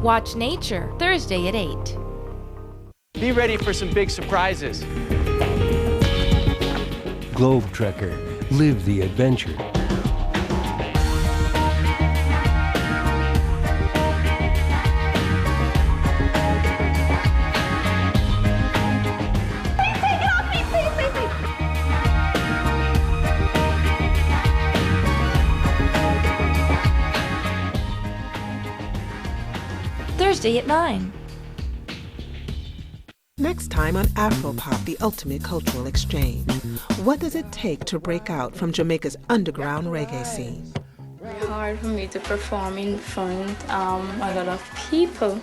Watch Nature, Thursday at 8. Be ready for some big surprises. Globe Trekker. Live the adventure. Thursday at 9. Next time on AfroPop, the ultimate cultural exchange. What does it take to break out from Jamaica's underground reggae scene? It's hard for me to perform in front a lot of people,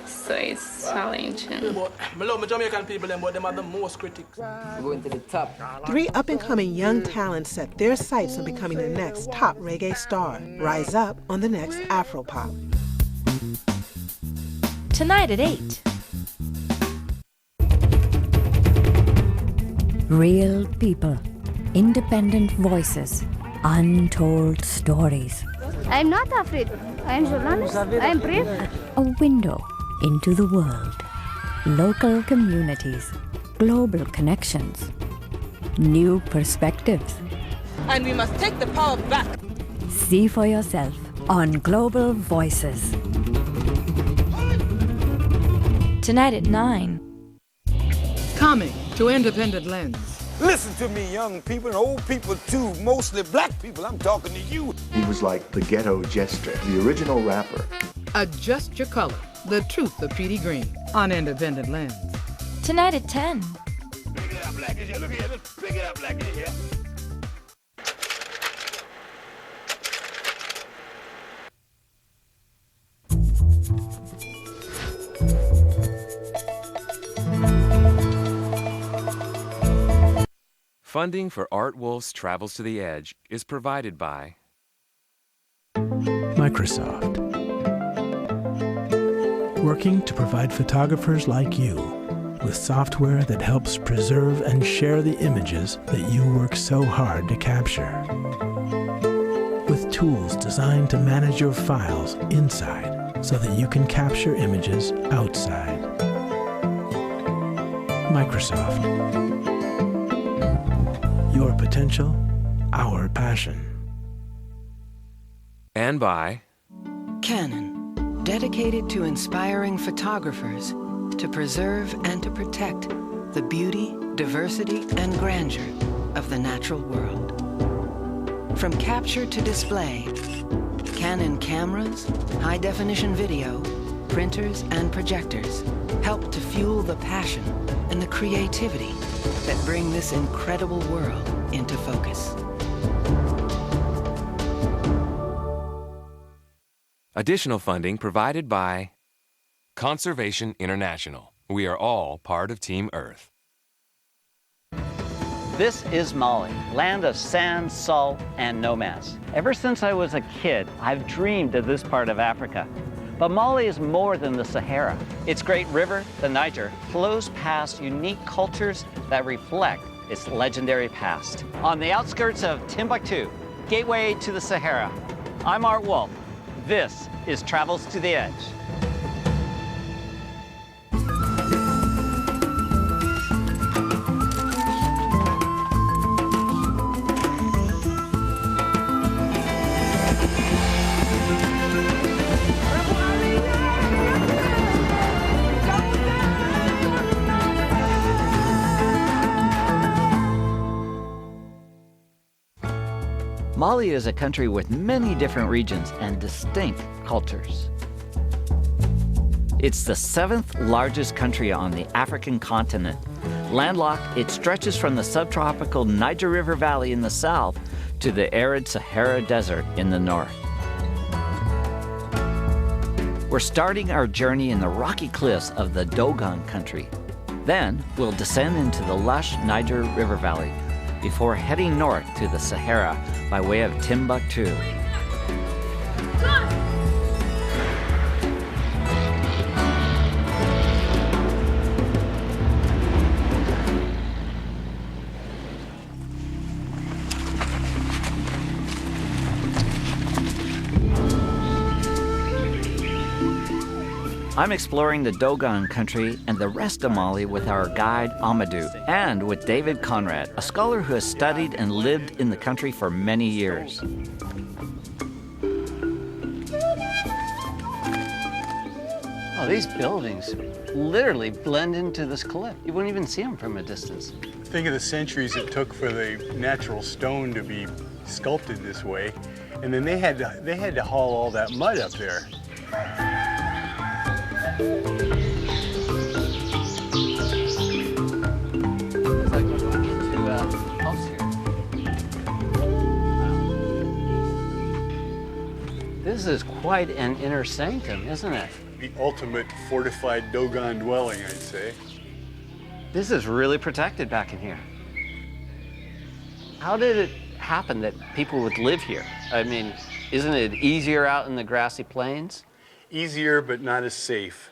so it's challenging. I love Jamaican people, but them are the most critics. Going to the top. 3 up-and-coming young talents set their sights on becoming the next top reggae star. Rise up on the next AfroPop. Tonight at 8. Real people, independent voices, untold stories. I'm not afraid. I'm journalist. I'm brave. A window into the world. Local communities, global connections, new perspectives. And we must take the power back. See for yourself on Global Voices. Tonight at 9. Coming to Independent Lens. Listen to me, young people and old people too, mostly black people. I'm talking to you. He was like the ghetto jester, the original rapper. Adjust your color. The truth of Petey Green on Independent Lens. Tonight at 10. Pick it up, black in here. Look here. Let's pick it up, black in here. Funding for Art Wolf's Travels to the Edge is provided by Microsoft, working to provide photographers like you with software that helps preserve and share the images that you work so hard to capture. With tools designed to manage your files inside so that you can capture images outside. Microsoft. Your potential, our passion. And by Canon, dedicated to inspiring photographers to preserve and to protect the beauty, diversity, and grandeur of the natural world. From capture to display, Canon cameras, high-definition video, printers, and projectors help to fuel the passion and the creativity that bring this incredible world into focus. additional funding provided by Conservation International. We are all part of Team Earth. This is Mali, land of sand, salt, and nomads. Ever since I was a kid, I've dreamed of this part of Africa. But Mali is more than the Sahara. Its great river, the Niger, flows past unique cultures that reflect its legendary past. On the outskirts of Timbuktu, gateway to the Sahara, I'm Art Wolf. This is Travels to the Edge. Mali is a country with many different regions and distinct cultures. It's the 7th largest country on the African continent. Landlocked, it stretches from the subtropical Niger River Valley in the south to the arid Sahara Desert in the north. We're starting our journey in the rocky cliffs of the Dogon country. Then we'll descend into the lush Niger River Valley before heading north to the Sahara by way of Timbuktu. I'm exploring the Dogon country and the rest of Mali with our guide Amadou and with David Conrad, a scholar who has studied and lived in the country for many years. Oh, these buildings literally blend into this cliff. You wouldn't even see them from a distance. Think of the centuries it took for the natural stone to be sculpted this way, and then they had to haul all that mud up there. It's like we're going into a house here. Wow. This is quite an inner sanctum, isn't it? The ultimate fortified Dogon dwelling, I'd say. This is really protected back in here. How did it happen that people would live here? I mean, isn't it easier out in the grassy plains? Easier, but not as safe.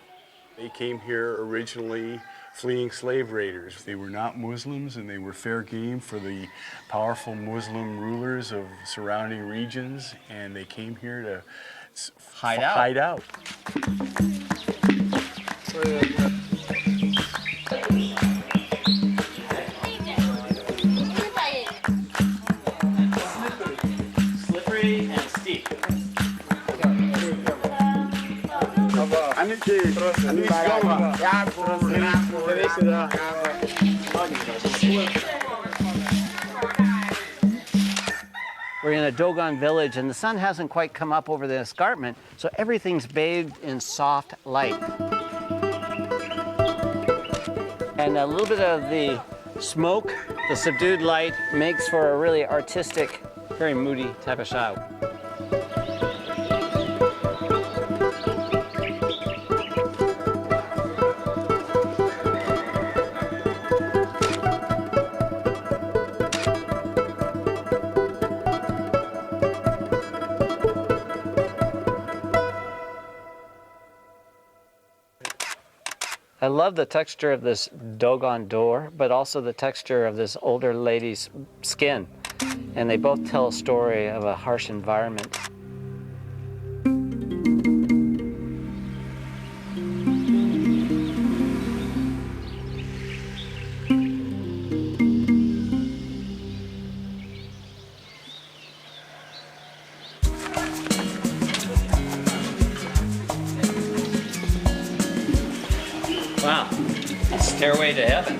They came here originally fleeing slave raiders. They were not Muslims, and they were fair game for the powerful Muslim rulers of surrounding regions, and they came here to hide out. Slippery and steep. We're in a Dogon village and the sun hasn't quite come up over the escarpment, so everything's bathed in soft light. And a little bit of the smoke, the subdued light, makes for a really artistic, very moody type of shot. I love the texture of this Dogon door, but also the texture of this older lady's skin. And they both tell a story of a harsh environment. Wow, stairway to heaven.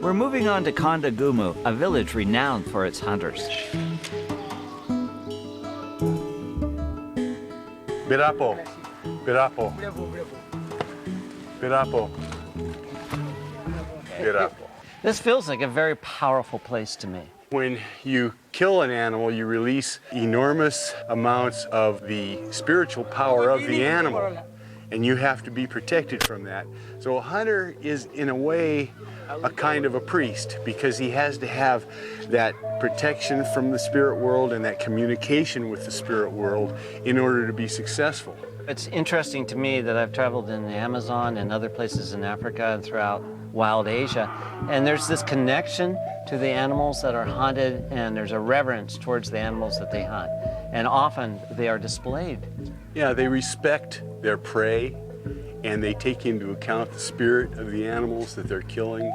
We're moving on to Konda Gumu, a village renowned for its hunters. Birapo. Birapo. Birapo. Birapo. This feels like a very powerful place to me. When you kill an animal, you release enormous amounts of the spiritual power of the animal, and you have to be protected from that. So a hunter is, in a way, a kind of a priest, because he has to have that protection from the spirit world and that communication with the spirit world in order to be successful. It's interesting to me that I've traveled in the Amazon and other places in Africa and throughout wild Asia, and there's this connection to the animals that are hunted, and there's a reverence towards the animals that they hunt, and often they are displayed. Yeah, they respect their prey, and they take into account the spirit of the animals that they're killing.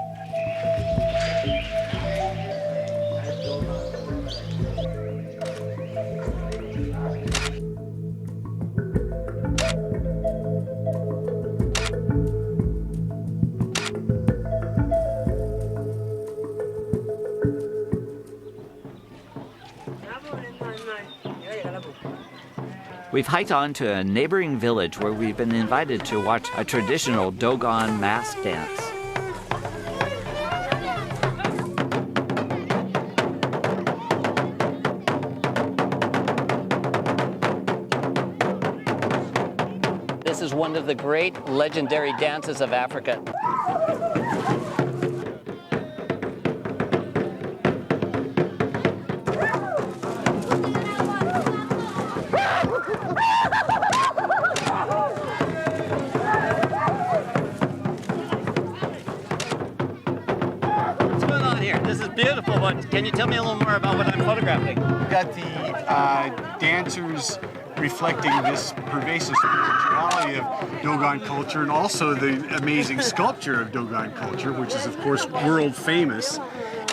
We've hiked on to a neighboring village where we've been invited to watch a traditional Dogon mask dance. This is one of the great legendary dances of Africa. Beautiful, but can you tell me a little more about what I'm photographing? We've got the dancers reflecting this pervasive spirituality of Dogon culture and also the amazing sculpture of Dogon culture, which is of course world famous.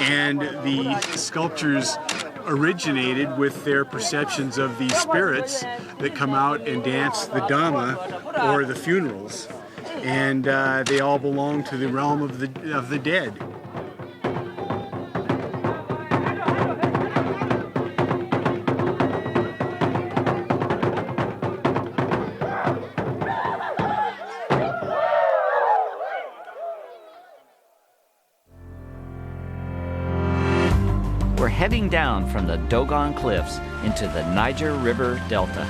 And the sculptures originated with their perceptions of these spirits that come out and dance the Dhamma or the funerals. And they all belong to the realm of the dead. We're heading down from the Dogon Cliffs into the Niger River Delta.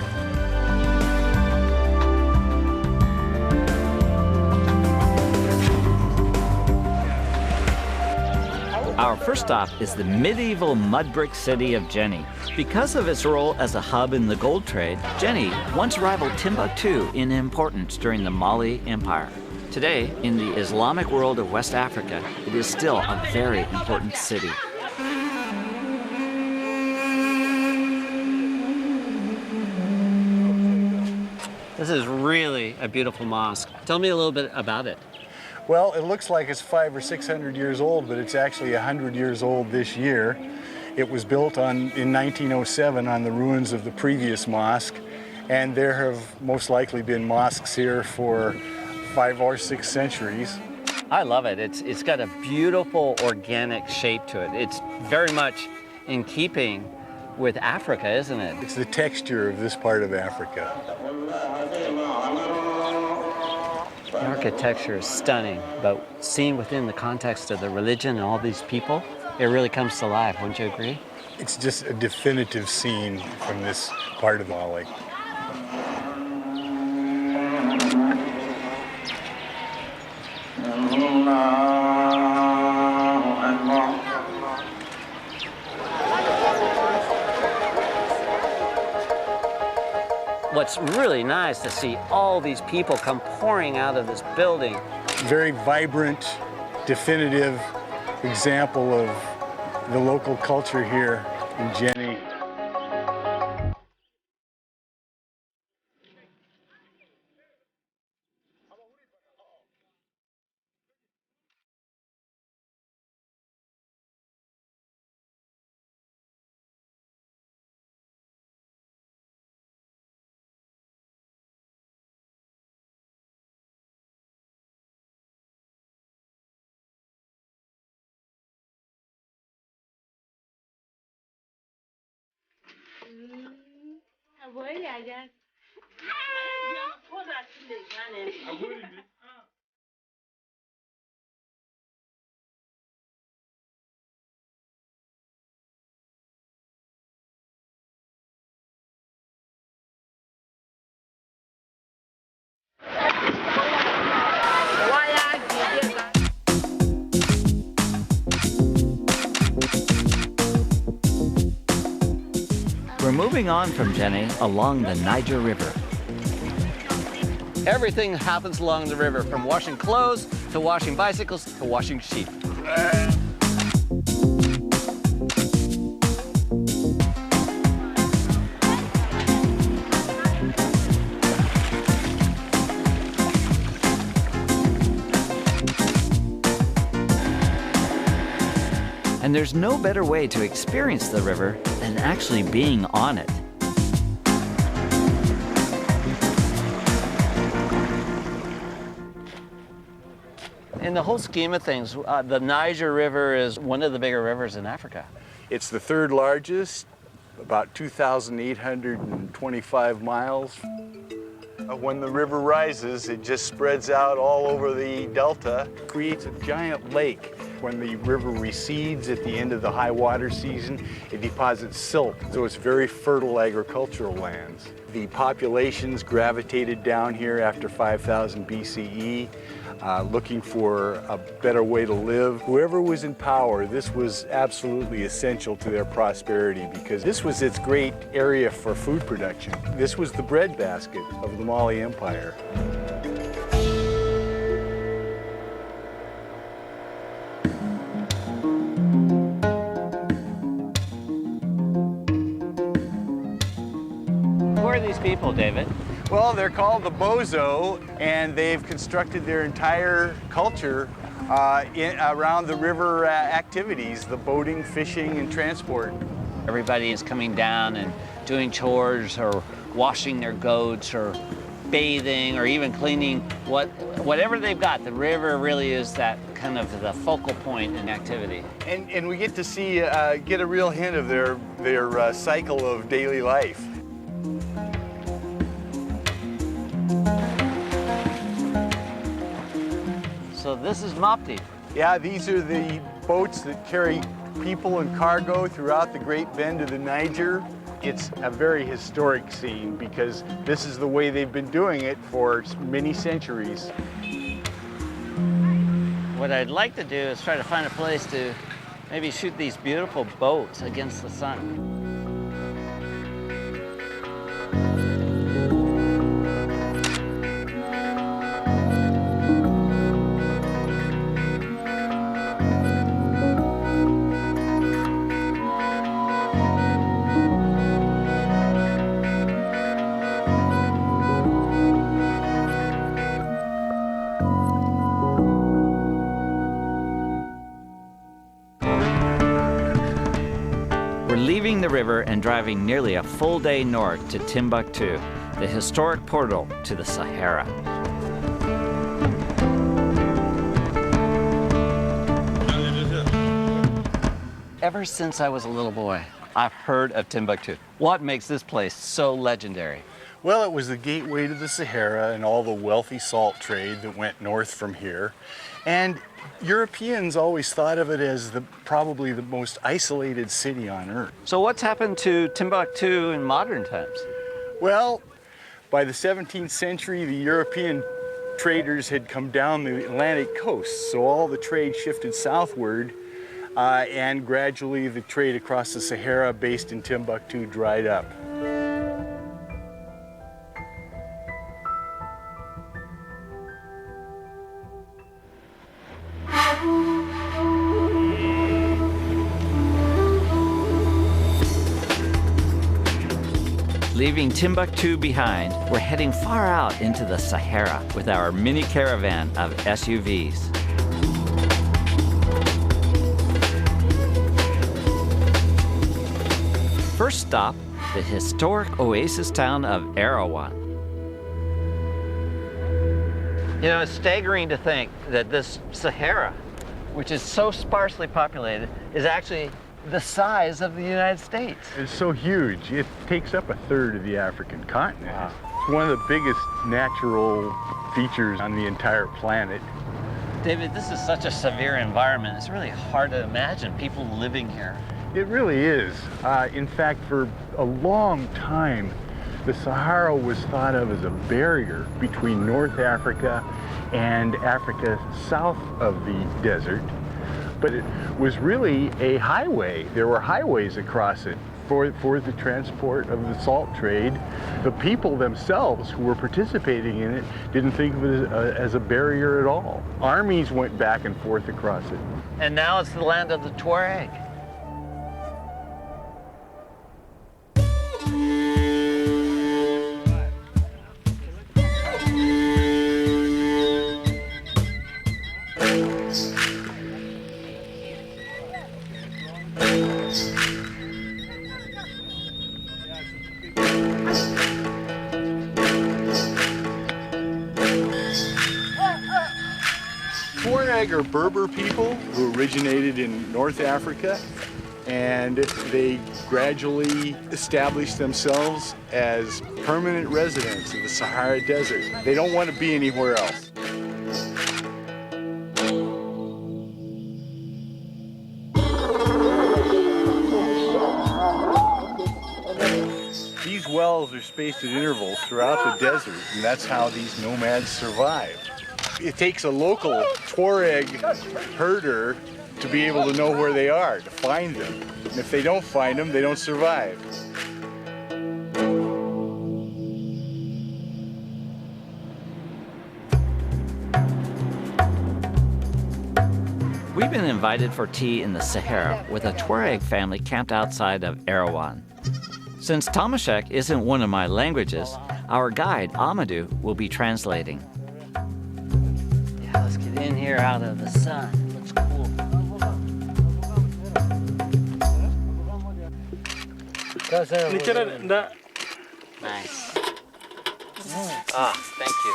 Our first stop is the medieval mud brick city of Djenné. Because of its role as a hub in the gold trade, Djenné once rivaled Timbuktu in importance during the Mali Empire. Today, in the Islamic world of West Africa, it is still a very important city. This is really a beautiful mosque. Tell me a little bit about it. Well, it looks like it's 500 or 600 years old, but it's actually 100 years old this year. It was built in 1907 on the ruins of the previous mosque, and there have most likely been mosques here for 5 or 6 centuries. I love it. It's got a beautiful organic shape to it. It's very much in keeping with Africa, isn't it? It's the texture of this part of Africa. The architecture is stunning, but seen within the context of the religion and all these people, it really comes to life. Wouldn't you agree? It's just a definitive scene from this part of Mali. What's really nice to see all these people come pouring out of this building. Very vibrant, definitive example of the local culture here in Djenné. We're moving on from Djenné along the Niger River. Everything happens along the river, from washing clothes to washing bicycles to washing sheep. And there's no better way to experience the river than actually being on it. In the whole scheme of things, the Niger River is one of the bigger rivers in Africa. It's the 3rd largest, about 2,825 miles. When the river rises, it just spreads out all over the delta, creates a giant lake. When the river recedes at the end of the high water season, it deposits silt, so it's very fertile agricultural lands. The populations gravitated down here after 5,000 BCE, looking for a better way to live. Whoever was in power, this was absolutely essential to their prosperity because this was its great area for food production. This was the breadbasket of the Mali Empire. Who are these people, David? Well, they're called the Bozo, and they've constructed their entire culture around the river activities, the boating, fishing, and transport. Everybody is coming down and doing chores or washing their goats or bathing or even cleaning whatever they've got. The river really is that kind of the focal point in activity. And we get to see, get a real hint of their cycle of daily life. So this is Mopti. Yeah, these are the boats that carry people and cargo throughout the Great Bend of the Niger. It's a very historic scene because this is the way they've been doing it for many centuries. What I'd like to do is try to find a place to maybe shoot these beautiful boats against the sun. Leaving the river and driving nearly a full day north to Timbuktu, the historic portal to the Sahara. Ever since I was a little boy, I've heard of Timbuktu. What makes this place so legendary? Well, it was the gateway to the Sahara and all the wealthy salt trade that went north from here. And Europeans always thought of it as probably the most isolated city on earth. So what's happened to Timbuktu in modern times? Well, by the 17th century, the European traders had come down the Atlantic coast, so all the trade shifted southward, and gradually the trade across the Sahara based in Timbuktu dried up. Leaving Timbuktu behind, we're heading far out into the Sahara with our mini caravan of SUVs. First stop, the historic oasis town of Erawan. You know, it's staggering to think that this Sahara, which is so sparsely populated, is actually the size of the United States. It's so huge. It takes up a third of the African continent. Wow. It's one of the biggest natural features on the entire planet. David, this is such a severe environment. It's really hard to imagine people living here. It really is. In fact, for a long time, the Sahara was thought of as a barrier between North Africa and Africa south of the desert. But it was really a highway. There were highways across it for the transport of the salt trade. The people themselves who were participating in it didn't think of it as a barrier at all. Armies went back and forth across it. And now it's the land of the Tuareg. Tuareg are Berber people who originated in North Africa, and they gradually establish themselves as permanent residents of the Sahara Desert. They don't want to be anywhere else. These wells are spaced at intervals throughout the desert, and that's how these nomads survive. It takes a local Tuareg herder to be able to know where they are, to find them. And if they don't find them, they don't survive. We've been invited for tea in the Sahara with a Tuareg family camped outside of Erewhon. Since Tamashek isn't one of my languages, our guide, Amadou, will be translating. Yeah, let's get in here out of the sun. Looks cool. Nice. Ah, thank you.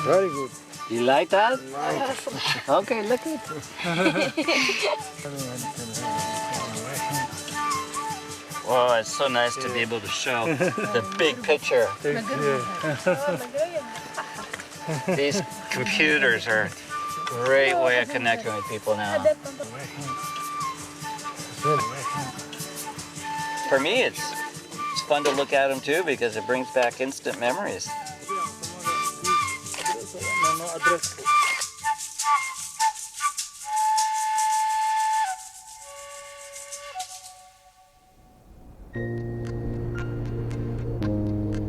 Very good. You like that? Okay, look at Wow, it's so nice to be able to show the big picture. These computers are a great way of connecting with people now. For me, it's fun to look at them too because it brings back instant memories.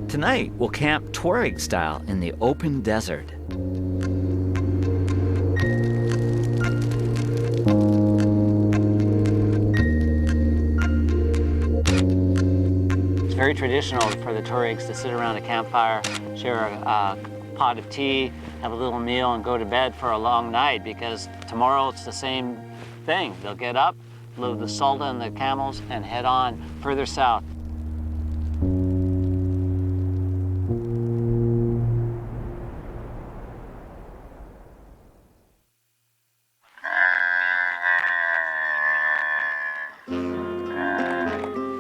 Tonight, we'll camp Tuareg style in the open desert. It's very traditional for the Tuaregs to sit around a campfire, share a pot of tea, have a little meal, and go to bed for a long night because tomorrow it's the same thing. They'll get up, load the salt on the camels, and head on further south.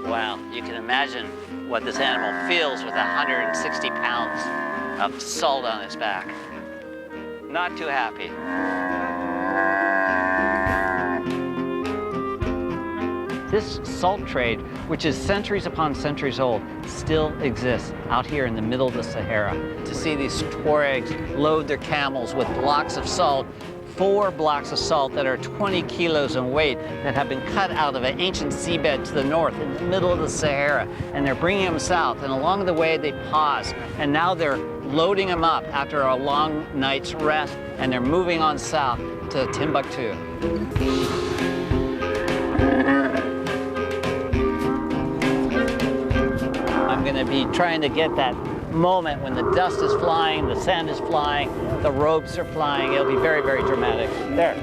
Wow, you can imagine what this animal feels with 160 pounds of salt on its back. Not too happy. This salt trade, which is centuries upon centuries old, still exists out here in the middle of the Sahara. To see these Tuaregs load their camels with blocks of salt, 4 blocks of salt that are 20 kilos in weight that have been cut out of an ancient seabed to the north in the middle of the Sahara, and they're bringing them south, and along the way they pause, and now they're loading them up after a long night's rest, and they're moving on south to Timbuktu. I'm going to be trying to get that moment when the dust is flying, the sand is flying, the ropes are flying. It'll be very, very dramatic. There.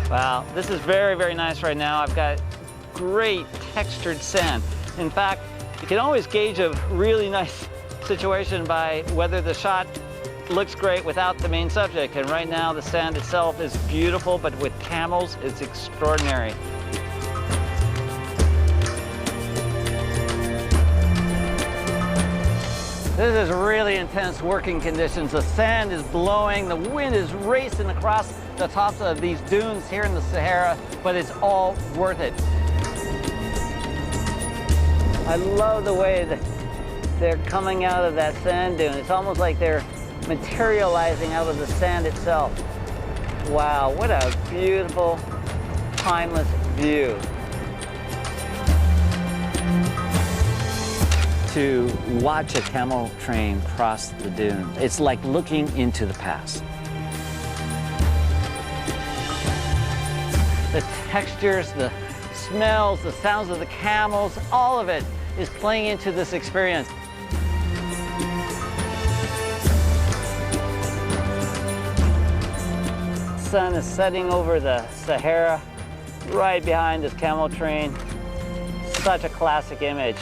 Wow, this is very, very nice right now. I've got great textured sand. In fact, you can always gauge a really nice situation by whether the shot looks great without the main subject. And right now, the sand itself is beautiful, but with camels, it's extraordinary. This is really intense working conditions. The sand is blowing, the wind is racing across the tops of these dunes here in the Sahara, but it's all worth it. I love the way that they're coming out of that sand dune. It's almost like they're materializing out of the sand itself. Wow, what a beautiful, timeless view. To watch a camel train cross the dune, it's like looking into the past. The textures, the smells, the sounds of the camels, all of it is playing into this experience. The sun is setting over the Sahara, right behind this camel train. Such a classic image.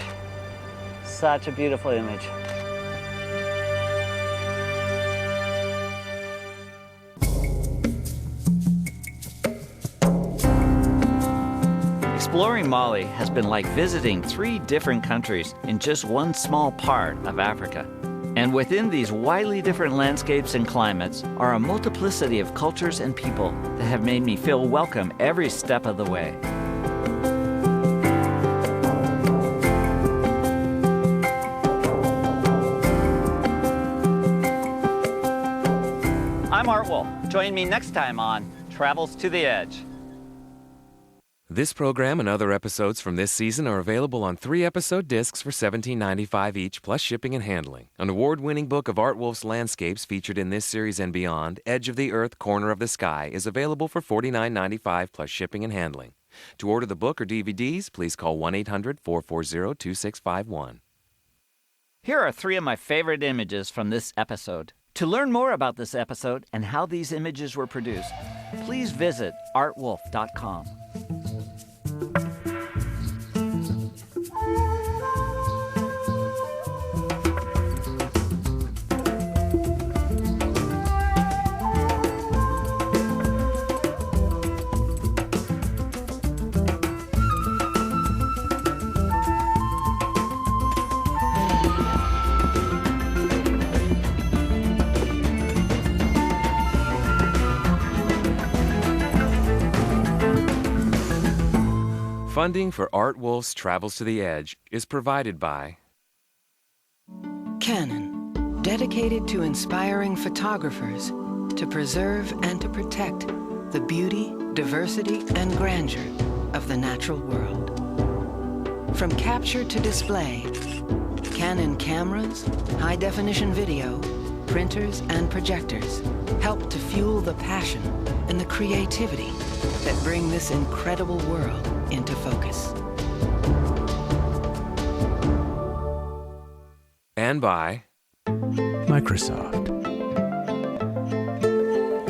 Such a beautiful image. Exploring Mali has been like visiting 3 different countries in just one small part of Africa. And within these widely different landscapes and climates are a multiplicity of cultures and people that have made me feel welcome every step of the way. I'm Art Wolf. Join me next time on Travels to the Edge. This program and other episodes from this season are available on 3-episode discs for $17.95 each, plus shipping and handling. An award-winning book of Art Wolf's landscapes featured in this series and beyond, Edge of the Earth, Corner of the Sky, is available for $49.95 plus shipping and handling. To order the book or DVDs, please call 1-800-440-2651. Here are 3 of my favorite images from this episode. To learn more about this episode and how these images were produced, please visit artwolf.com. Funding for Art Wolf's Travels to the Edge is provided by Canon, dedicated to inspiring photographers to preserve and to protect the beauty, diversity, and grandeur of the natural world. From capture to display, Canon cameras, high-definition video, printers, and projectors help to fuel the passion and the creativity that bring this incredible world into focus. and by Microsoft,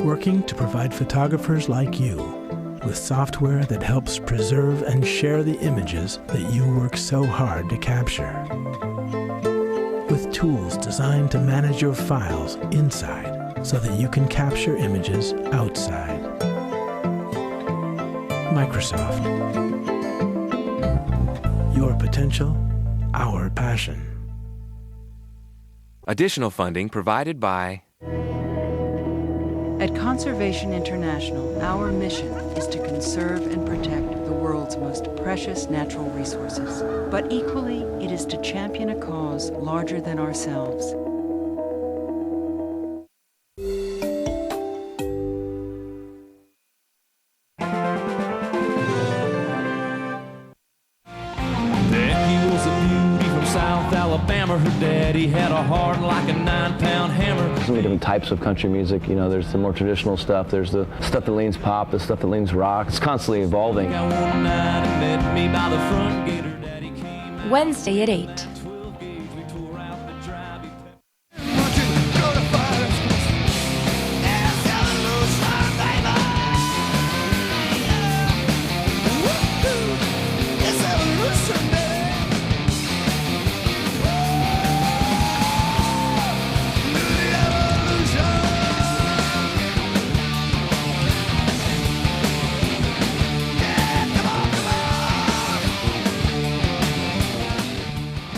working to provide photographers like you with software that helps preserve and share the images that you work so hard to capture. With tools designed to manage your files inside so that you can capture images outside. Microsoft. Your potential, our passion. Additional funding provided by At Conservation International, our mission is to conserve and protect the world's most precious natural resources. But equally, it is to champion a cause larger than ourselves. Becky was a beauty from South Alabama. Her daddy had a heart like a 9-pound hammer. There's so many different types of country music. You know, there's the more traditional stuff. There's the stuff that leans pop, the stuff that leans rock. It's constantly evolving. Wednesday at 8.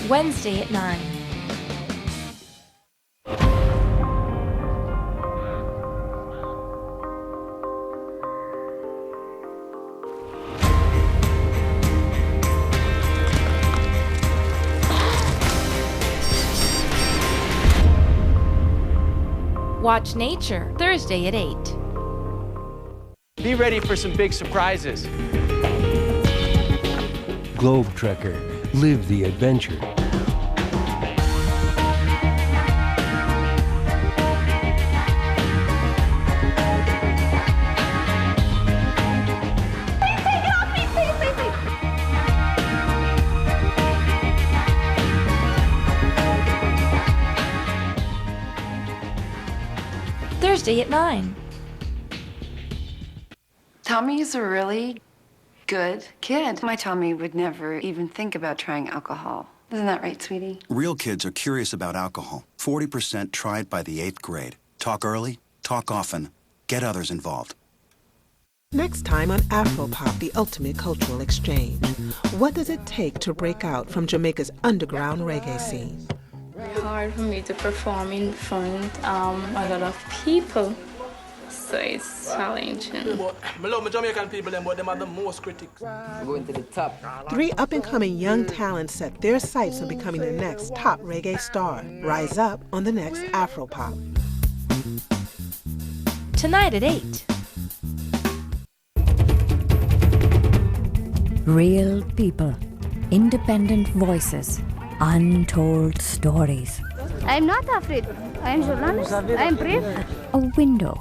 Wednesday at 9. Watch Nature, Thursday at 8. Be ready for some big surprises. Globe Trekker. Live the adventure. Thursday at 9. Tommy's a really good kid. My Tommy would never even think about trying alcohol. Isn't that right, sweetie? Real kids are curious about alcohol. 40% tried by the 8th grade. Talk early, talk often, get others involved. Next time on AfricaAW, the ultimate cultural exchange. What does it take to break out from Jamaica's underground reggae scene? It's hard for me to perform in front a lot of people, so it's challenging. I love my Jamaican people, but them are the most critics. Going to the top. 3 up-and-coming young talents set their sights on becoming the next top reggae star. Rise up on the next AfricaAW. Tonight at 8. Real people, independent voices, untold stories. I'm not afraid. I'm journalist. I'm brave. A window